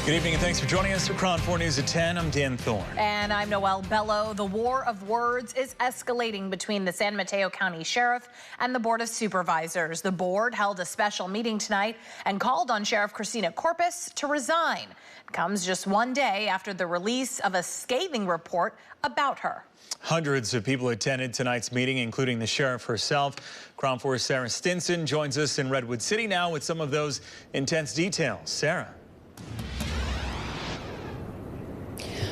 Good evening and thanks for joining us for Crown 4 News at 10. I'm Dan Thorne. And I'm Noelle Bello. The war of words is escalating between the San Mateo County Sheriff and the Board of Supervisors. The board held a special meeting tonight and called on Sheriff Christina Corpus to resign. It comes just one day after the release of a scathing report about her. Hundreds of people attended tonight's meeting, including the sheriff herself. Crown 4's Sarah Stinson joins us in Redwood City now with some of those intense details. Sarah.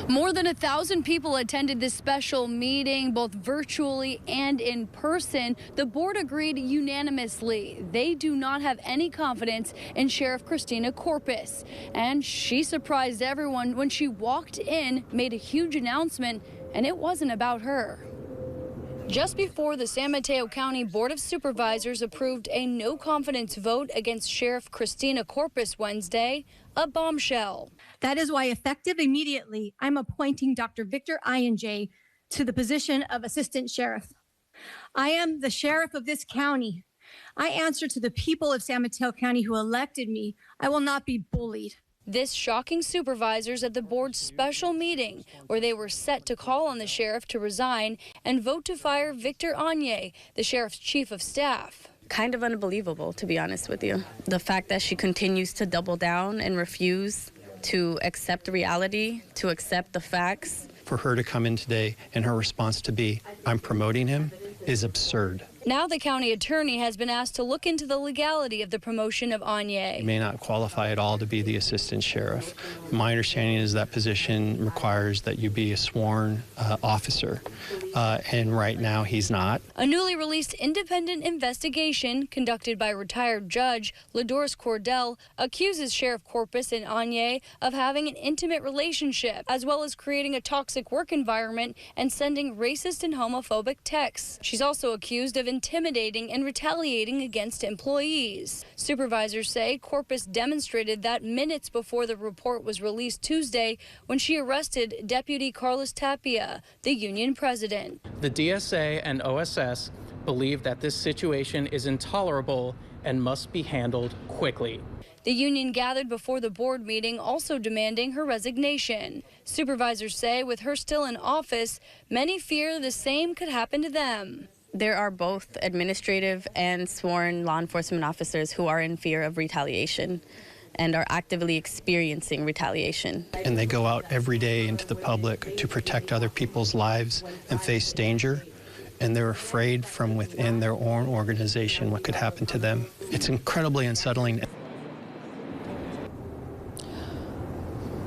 More than 1,000 people attended this special meeting, both virtually and in person. The board agreed unanimously. They do not have any confidence in Sheriff Christina Corpus. And she surprised everyone when she walked in, made a huge announcement, and it wasn't about her. Just before the San Mateo County Board of Supervisors approved a no-confidence vote against Sheriff Christina Corpus Wednesday, a bombshell. That is why, effective immediately, I'm appointing Dr. Victor Inj to the position of Assistant Sheriff. I am the sheriff of this county. I answer to the people of San Mateo County who elected me. I will not be bullied. This shocking supervisors at the board's special meeting, where they were set to call on the sheriff to resign and vote to fire Victor Inj, the sheriff's chief of staff. Kind of unbelievable, to be honest with you. The fact that she continues to double down and refuse to accept reality, to accept the facts. For her to come in today and her response to be, "I'm promoting him," is absurd. Now the county attorney has been asked to look into the legality of the promotion of Inj. He may not qualify at all to be the assistant sheriff. My understanding is that position requires that you be a sworn officer, and right now he's not. A newly released independent investigation conducted by retired judge Ladoris Cordell accuses Sheriff Corpus and Inj of having an intimate relationship, as well as creating a toxic work environment and sending racist and homophobic texts. She's also accused of intimidating and retaliating against employees. Supervisors say Corpus demonstrated that minutes before the report was released Tuesday when she arrested Deputy Carlos Tapia, the union president. The DSA and OSS believe that this situation is intolerable and must be handled quickly. The union gathered before the board meeting, also demanding her resignation. Supervisors say with her still in office, many fear the same could happen to them. There are both administrative and sworn law enforcement officers who are in fear of retaliation and are actively experiencing retaliation. And they go out every day into the public to protect other people's lives and face danger, and they're afraid from within their own organization what could happen to them. It's incredibly unsettling.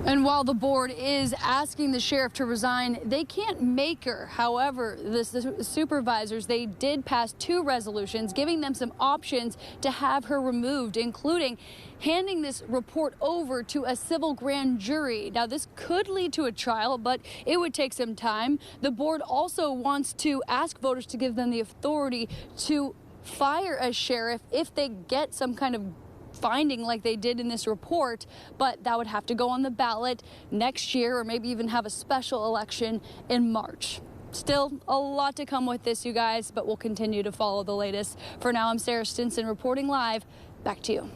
And while the board is asking the sheriff to resign, they can't make her. However, the supervisors, they did pass 2 resolutions giving them some options to have her removed, including handing this report over to a civil grand jury. Now, this could lead to a trial, but it would take some time. The board also wants to ask voters to give them the authority to fire a sheriff if they get some kind of finding like they did in this report, but that would have to go on the ballot next year or maybe even have a special election in March. Still a lot to come with this, you guys, but we'll continue to follow the latest. For now, I'm Sarah Stinson reporting live. Back to you.